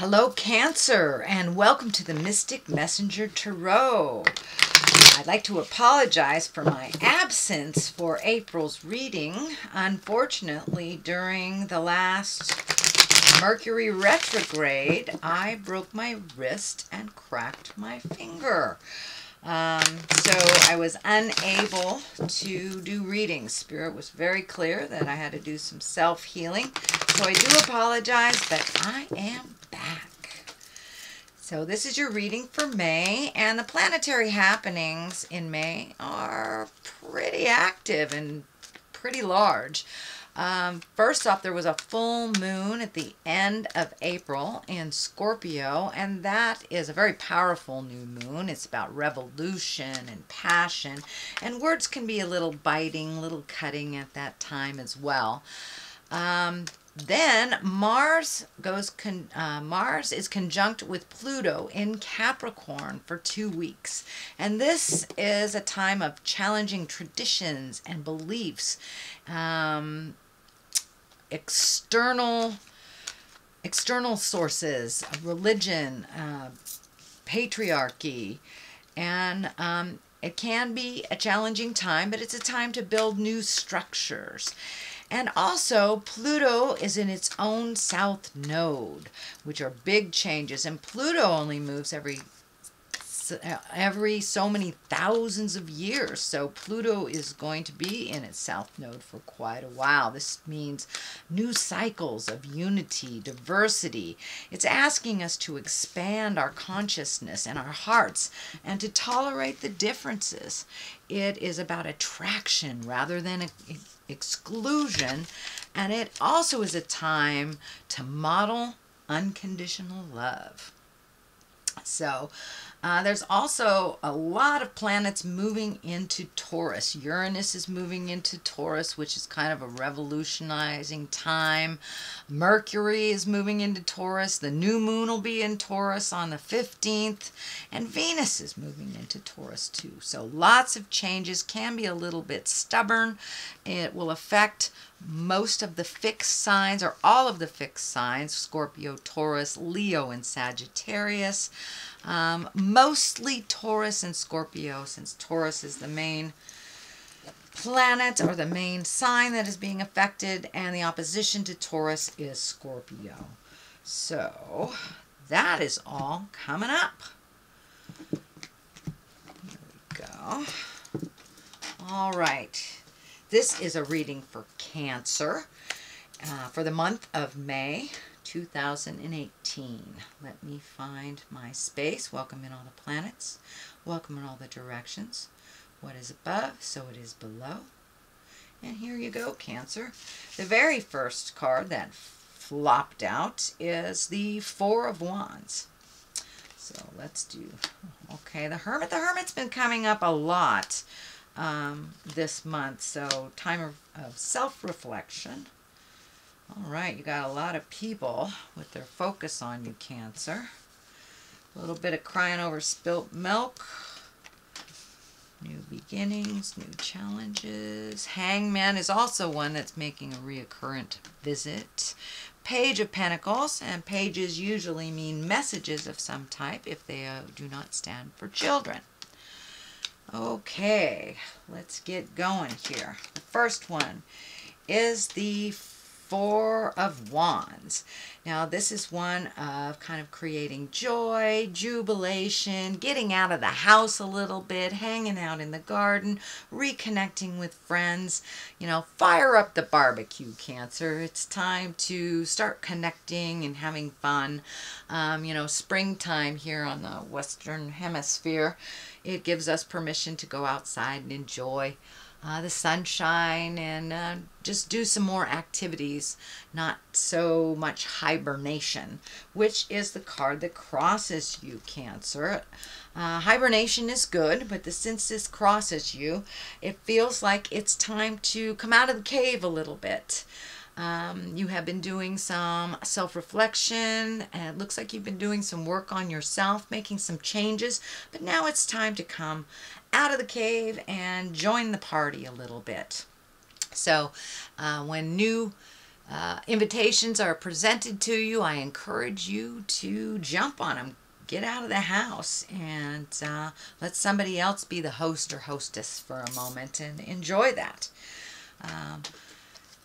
Hello, Cancer, and welcome to the Mystic Messenger Tarot. I'd like to apologize for my absence for April's reading. Unfortunately, during the last Mercury retrograde, I broke my wrist and cracked my finger. So I was unable to do readings. Spirit was very clear that I had to do some self-healing. So I do apologize, but I am back. So this is your reading for May, and the planetary happenings in May are pretty active and pretty large. First off, there was a full moon at the end of April in Scorpio, and that is a very powerful new moon. It's about revolution and passion, and words can be a little biting, a little cutting at that time as well. Then Mars is conjunct with Pluto in Capricorn for 2 weeks. And this is a time of challenging traditions and beliefs, external sources, religion, patriarchy, and it can be a challenging time, but it's a time to build new structures. And also, Pluto is in its own south node, which are big changes. And Pluto only moves every so many thousands of years. So Pluto is going to be in its south node for quite a while. This means new cycles of unity, diversity. It's asking us to expand our consciousness and our hearts and to tolerate the differences. It is about attraction rather than exclusion, and it also is a time to model unconditional love. So there's also a lot of planets moving into Taurus. Uranus is moving into Taurus, which is kind of a revolutionizing time. Mercury is moving into Taurus. The new moon will be in Taurus on the 15th. And Venus is moving into Taurus too. So lots of changes, can be a little bit stubborn. It will affect most of the fixed signs, or all of the fixed signs: Scorpio, Taurus, Leo, and Sagittarius. Mostly Taurus and Scorpio, since Taurus is the main planet or the main sign that is being affected, and the opposition to Taurus is Scorpio. So that is all coming up. Here we go. All right. This is a reading for Cancer for the month of May 2018. Let me find my space. Welcome in all the planets. Welcome in all the directions. What is above, so it is below. And here you go, Cancer. The very first card that flopped out is the Four of Wands. So let's do, okay, the Hermit. The Hermit's been coming up a lot this month, so time of self-reflection. All right, you got a lot of people with their focus on you, Cancer. A little bit of crying over spilt milk. New beginnings, new challenges. Hangman is also one that's making a reoccurrent visit. Page of Pentacles, and pages usually mean messages of some type if they do not stand for children. Okay, let's get going here. The first one is the Four of Wands. Now, this is one of kind of creating joy, jubilation, getting out of the house a little bit, hanging out in the garden, reconnecting with friends. You know, fire up the barbecue, Cancer. It's time to start connecting and having fun. You know, springtime here on the Western Hemisphere, it gives us permission to go outside and enjoy the sunshine and just do some more activities, not so much hibernation, which is the card that crosses you, Cancer. Hibernation is good, but since this crosses you, it feels like it's time to come out of the cave a little bit. You have been doing some self-reflection, and it looks like you've been doing some work on yourself, making some changes, but now it's time to come out of the cave and join the party a little bit. So when new invitations are presented to you, I encourage you to jump on them. Get out of the house and let somebody else be the host or hostess for a moment and enjoy that.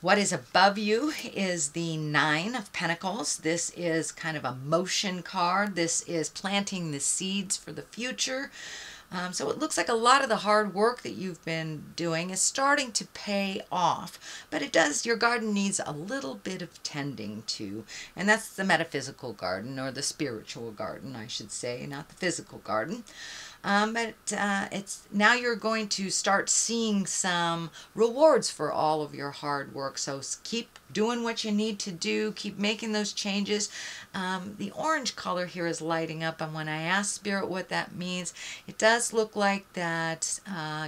What is above you is the Nine of Pentacles. This is kind of a motion card. This is planting the seeds for the future. So it looks like a lot of the hard work that you've been doing is starting to pay off, but your garden needs a little bit of tending to, and that's the metaphysical garden, or the spiritual garden, I should say, not the physical garden. It's now you're going to start seeing some rewards for all of your hard work. So keep doing what you need to do. Keep making those changes. The orange color here is lighting up, and when I ask Spirit what that means, it does look like that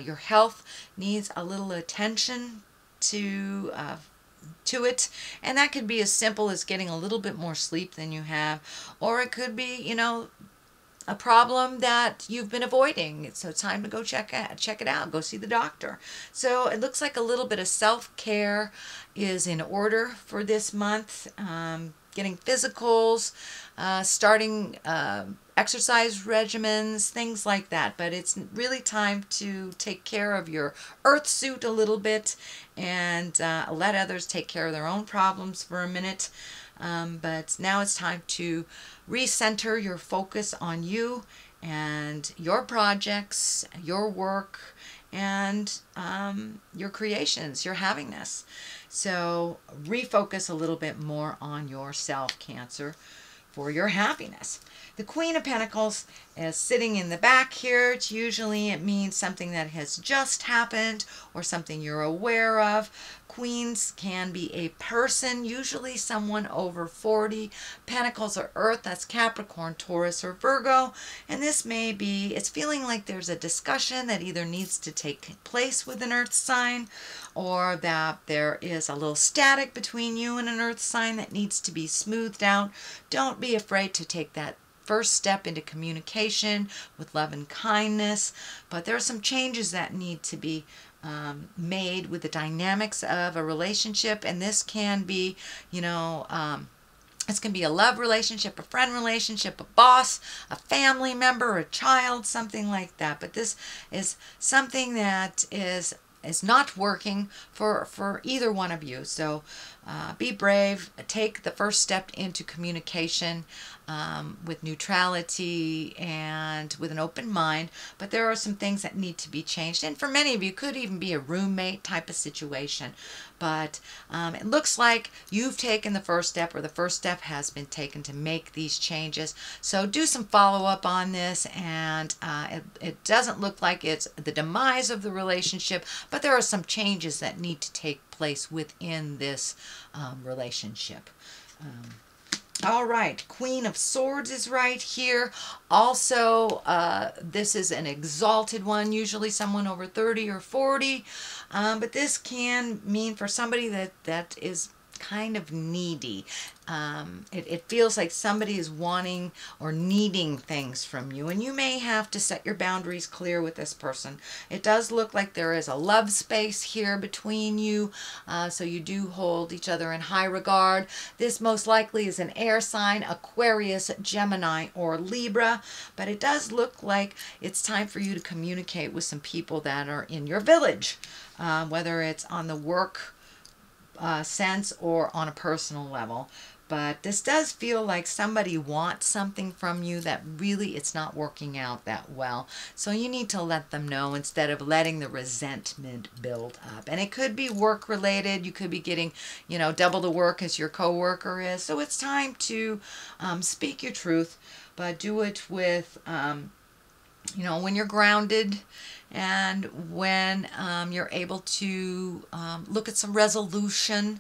your health needs a little attention to it, and that could be as simple as getting a little bit more sleep than you have, or it could be, a problem that you've been avoiding. So it's time to go check it out. Go see the doctor. So it looks like a little bit of self-care is in order for this month. Getting physicals, starting exercise regimens, things like that. But it's really time to take care of your earth suit a little bit and let others take care of their own problems for a minute. But now it's time to recenter your focus on you and your projects, your work, and your creations, your havingness. So refocus a little bit more on yourself, Cancer, for your happiness. The Queen of Pentacles is sitting in the back here. It means something that has just happened or something you're aware of. Queens can be a person, usually someone over 40. Pentacles are Earth, that's Capricorn, Taurus, or Virgo. And this may be, it's feeling like there's a discussion that either needs to take place with an Earth sign, or that there is a little static between you and an Earth sign that needs to be smoothed out. Don't be afraid to take that first step into communication with love and kindness, but there are some changes that need to be made with the dynamics of a relationship, and this can be, this can be a love relationship, a friend relationship, a boss, a family member, a child, something like that. But this is something that is not working for either one of you. So be brave, take the first step into communication with neutrality and with an open mind. But there are some things that need to be changed, and for many of you could even be a roommate type of situation. But it looks like you've taken the first step, or the first step has been taken to make these changes. So do some follow-up on this, and it doesn't look like it's the demise of the relationship, but there are some changes that need to take place within this relationship. All right, Queen of Swords is right here. Also, this is an exalted one, usually someone over 30 or 40. But this can mean for somebody that is kind of needy. It feels like somebody is wanting or needing things from you, and you may have to set your boundaries clear with this person. It does look like there is a love space here between you, so you do hold each other in high regard. This most likely is an air sign, Aquarius, Gemini, or Libra, but it does look like it's time for you to communicate with some people that are in your village, whether it's on the work sense or on a personal level. But this does feel like somebody wants something from you that really it's not working out that well. So you need to let them know instead of letting the resentment build up. And it could be work related. You could be getting, double the work as your coworker is. So it's time to speak your truth, but do it with, when you're grounded, and when you're able to look at some resolution.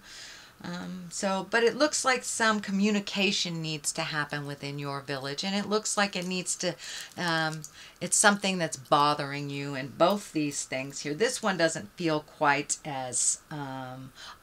But it looks like some communication needs to happen within your village, and it looks like it needs to, it's something that's bothering you, and both these things here. This one doesn't feel quite as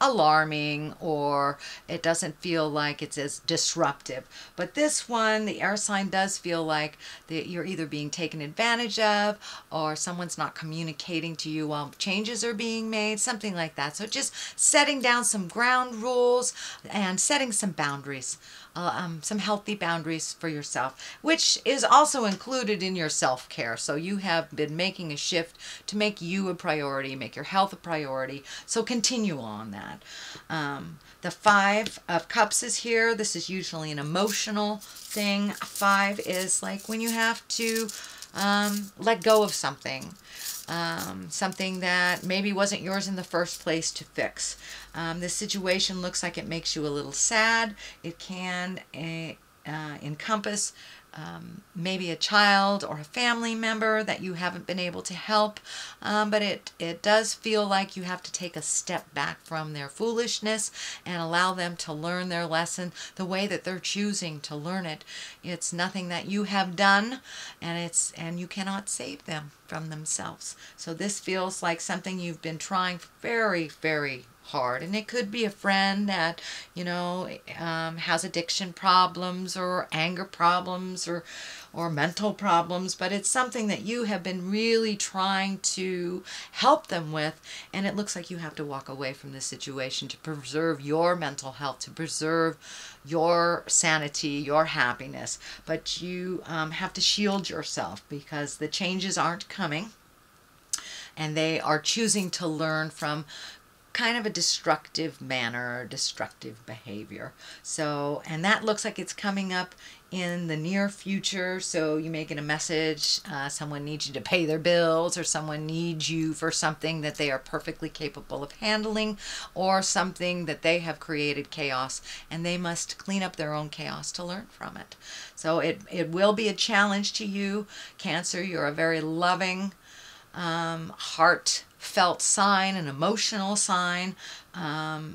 alarming, or it doesn't feel like it's as disruptive. But this one, the air sign, does feel like that you're either being taken advantage of, or someone's not communicating to you while changes are being made, something like that. So just setting down some ground rules and setting some boundaries, some healthy boundaries for yourself, which is also included in your self-care. So you have been making a shift to make you a priority, make your health a priority. So continue on that. The Five of Cups is here. This is usually an emotional thing. Five is like when you have to let go of something. Something that maybe wasn't yours in the first place to fix. This situation looks like it makes you a little sad. It can encompass maybe a child or a family member that you haven't been able to help, but it does feel like you have to take a step back from their foolishness and allow them to learn their lesson the way that they're choosing to learn it. It's nothing that you have done, and you cannot save them from themselves. So this feels like something you've been trying very, very hard, and it could be a friend that has addiction problems or anger problems or mental problems, but it's something that you have been really trying to help them with, and it looks like you have to walk away from this situation to preserve your mental health, to preserve your sanity, your happiness, but you have to shield yourself because the changes aren't coming, and they are choosing to learn from kind of a destructive manner or destructive behavior. So, and that looks like it's coming up in the near future. So you may get a message, someone needs you to pay their bills, or someone needs you for something that they are perfectly capable of handling, or something that they have created chaos and they must clean up their own chaos to learn from it. So it will be a challenge to you, Cancer. You're a very loving, heartfelt sign, an emotional sign.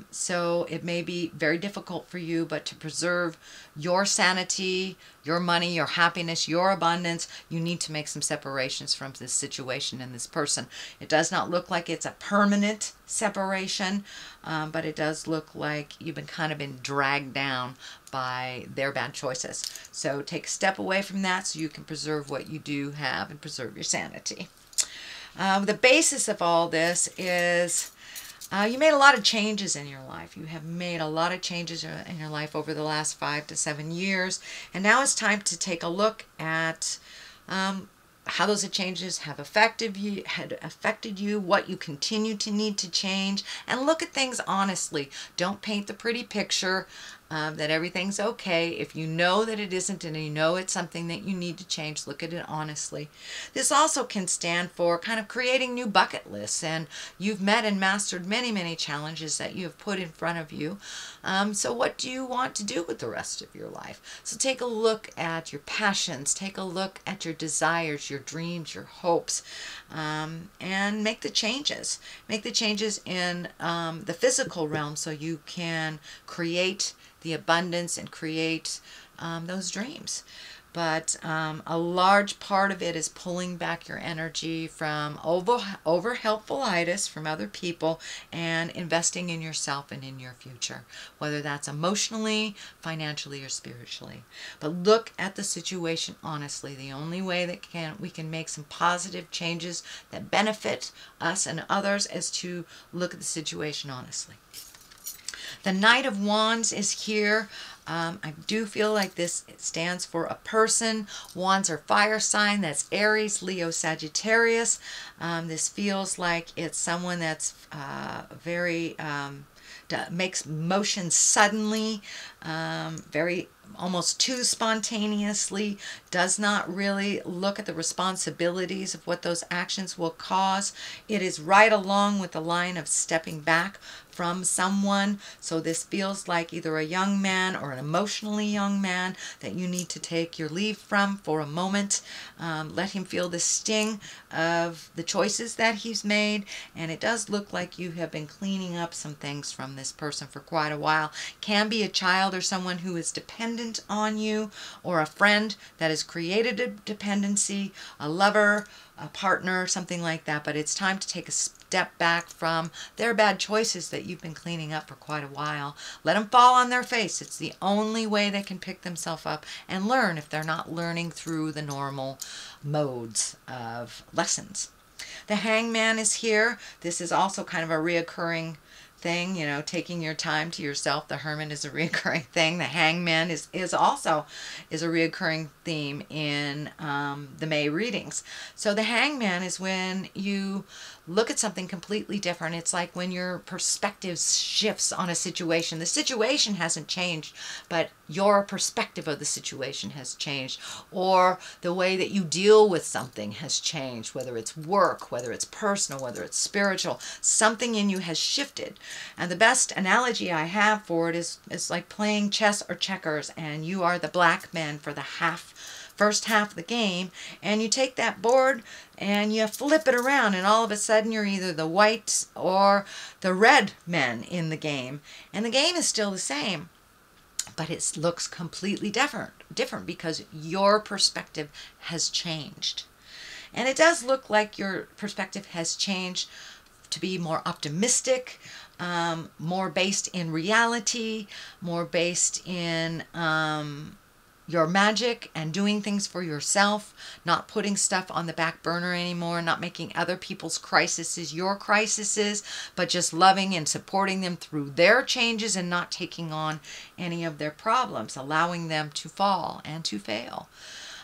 So it may be very difficult for you, but to preserve your sanity, your money, your happiness, your abundance, you need to make some separations from this situation and this person. It does not look like it's a permanent separation, but it does look like you've been dragged down by their bad choices. So take a step away from that so you can preserve what you do have and preserve your sanity. The basis of all this is you made a lot of changes in your life. You have made a lot of changes in your life over the last 5 to 7 years. And now it's time to take a look at how those changes have affected you, what you continue to need to change, and look at things honestly. Don't paint the pretty picture that everything's okay. If you know that it isn't and you know it's something that you need to change, look at it honestly. This also can stand for kind of creating new bucket lists, and you've met and mastered many, many challenges that you have put in front of you. So what do you want to do with the rest of your life? So take a look at your passions, take a look at your desires, your dreams, your hopes, and make the changes. Make the changes in the physical realm so you can create the abundance and create those dreams. But a large part of it is pulling back your energy from over helpfulitis from other people and investing in yourself and in your future, whether that's emotionally, financially, or spiritually. But look at the situation honestly. The only way that we can make some positive changes that benefit us and others is to look at the situation honestly. The Knight of Wands is here. I do feel like this stands for a person. Wands are fire sign. That's Aries, Leo, Sagittarius. This feels like it's someone that's very makes motion suddenly, very almost too spontaneously, does not really look at the responsibilities of what those actions will cause. It is right along with the line of stepping back from someone. So this feels like either a young man or an emotionally young man that you need to take your leave from for a moment. Let him feel the sting of the choices that he's made. And it does look like you have been cleaning up some things from this person for quite a while. Can be a child or someone who is dependent on you, or a friend that has created a dependency, a lover, a partner, something like that. But it's time to take a step back from their bad choices that you've been cleaning up for quite a while. Let them fall on their face. It's the only way they can pick themselves up and learn if they're not learning through the normal modes of lessons. The Hangman is here. This is also kind of a reoccurring thing, you know, taking your time to yourself. The Hermit is a reoccurring thing. The Hangman is also a reoccurring theme in the May readings. So the Hangman is when you look at something completely different. It's like when your perspective shifts on a situation. The situation hasn't changed, but your perspective of the situation has changed, or the way that you deal with something has changed, whether it's work, whether it's personal, whether it's spiritual. Something in you has shifted. And the best analogy I have for it is like playing chess or checkers, and you are the black man for the first half of the game, and you take that board and you flip it around, and all of a sudden you're either the white or the red men in the game, and the game is still the same, but it looks completely different because your perspective has changed. And it does look like your perspective has changed to be more optimistic, more based in reality, more based in your magic and doing things for yourself, not putting stuff on the back burner anymore, not making other people's crises your crises, but just loving and supporting them through their changes and not taking on any of their problems, allowing them to fall and to fail.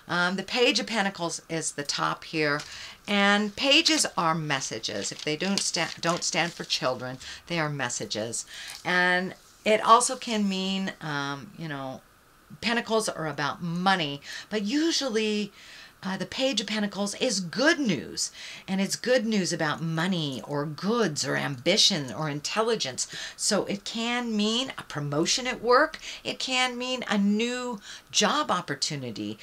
The Page of Pentacles is the top here, and pages are messages. If they don't stand for children, they are messages. And it also can mean, you know, Pentacles are about money, but usually the Page of Pentacles is good news, and it's good news about money or goods or ambition or intelligence. So it can mean a promotion at work. It can mean a new job opportunity,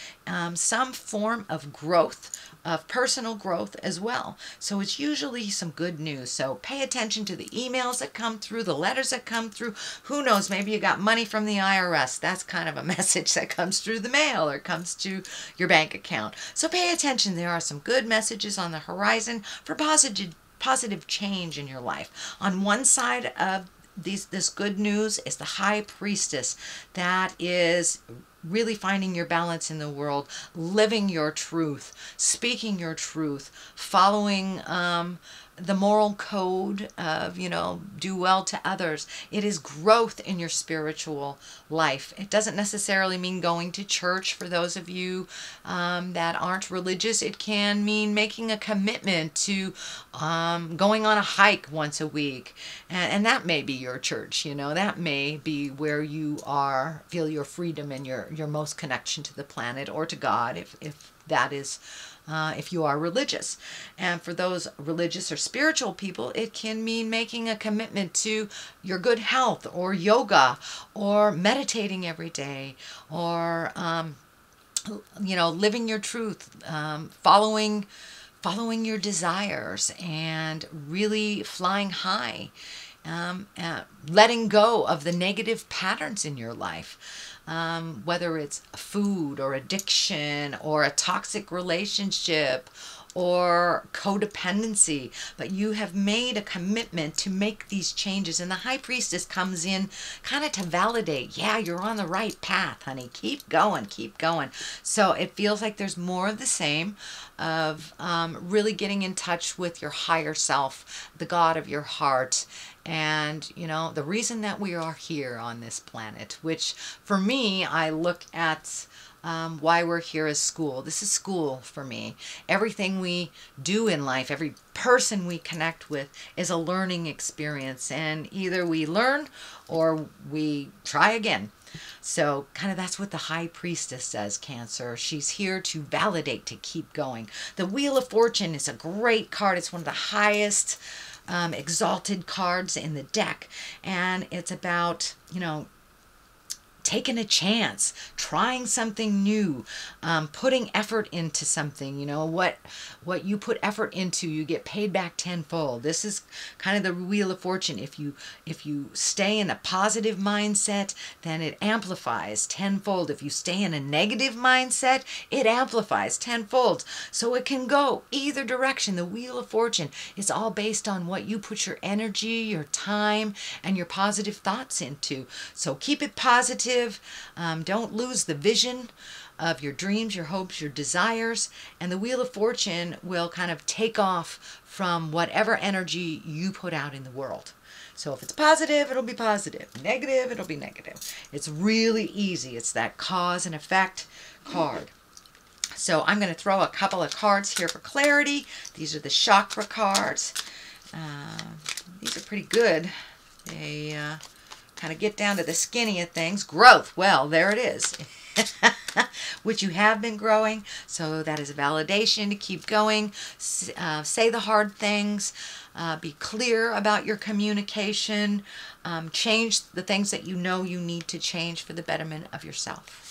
some form of growth, of personal growth as well. So it's usually some good news. So pay attention to the emails that come through, the letters that come through. Who knows, maybe you got money from the IRS. That's kind of a message that comes through the mail or comes to your bank account. So pay attention. There are some good messages on the horizon for positive change in your life. On one side of this good news is the High Priestess. That is really finding your balance in the world, living your truth, speaking your truth, following the moral code of, you know, do well to others. It is growth in your spiritual life. It doesn't necessarily mean going to church for those of you that aren't religious. It can mean making a commitment to going on a hike once a week. And that may be your church, you know, that may be where you feel your freedom and your most connection to the planet or to God, if that is if you are religious. And for those religious or spiritual people, it can mean making a commitment to your good health, or yoga, or meditating every day, or you know, living your truth, following your desires, and really flying high, letting go of the negative patterns in your life. Whether it's food or addiction or a toxic relationship or codependency, but you have made a commitment to make these changes. And the High Priestess comes in kind of to validate, yeah, you're on the right path, honey. Keep going, keep going. So it feels like there's more of the same of really getting in touch with your higher self, the God of your heart. And, you know, the reason that we are here on this planet, which for me, I look at why we're here is school. This is school for me. Everything we do in life, every person we connect with is a learning experience. And either we learn or we try again. So kind of that's what the High Priestess says, Cancer. She's here to validate, to keep going. The Wheel of Fortune is a great card. It's one of the highest exalted cards in the deck, and it's about, you know, taking a chance, trying something new, putting effort into something. You know, what you put effort into, you get paid back tenfold. This is kind of the Wheel of Fortune. If you stay in a positive mindset, then it amplifies tenfold. If you stay in a negative mindset, it amplifies tenfold. So it can go either direction. The Wheel of Fortune is all based on what you put your energy, your time, and your positive thoughts into. So keep it positive. positive. Don't lose the vision of your dreams, your hopes, your desires, and the Wheel of Fortune will kind of take off from whatever energy you put out in the world. So if it's positive, it'll be positive. Negative, it'll be negative. It's really easy. It's that cause and effect card. So I'm going to throw a couple of cards here for clarity. These are the chakra cards. These are pretty good. They kind of get down to the skinny of things. Growth. Well, there it is. Which you have been growing. So that is a validation to keep going. Say the hard things. Be clear about your communication. Change the things that you know you need to change for the betterment of yourself.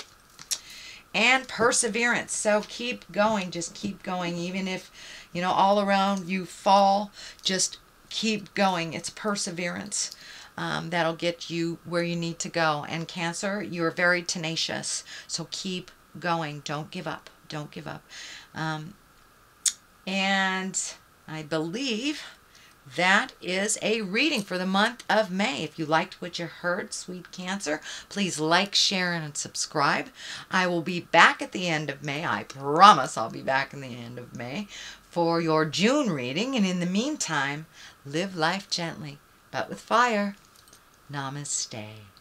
And perseverance. So keep going. Just keep going. Even if, you know, all around you fall, just keep going. It's perseverance. That'll get you where you need to go. And Cancer, you're very tenacious. So keep going. Don't give up. Don't give up. And I believe that is a reading for the month of May. If you liked what you heard, sweet Cancer, please like, share, and subscribe. I will be back at the end of May. I promise I'll be back in the end of May for your June reading. And in the meantime, live life gently, but with fire. Namaste.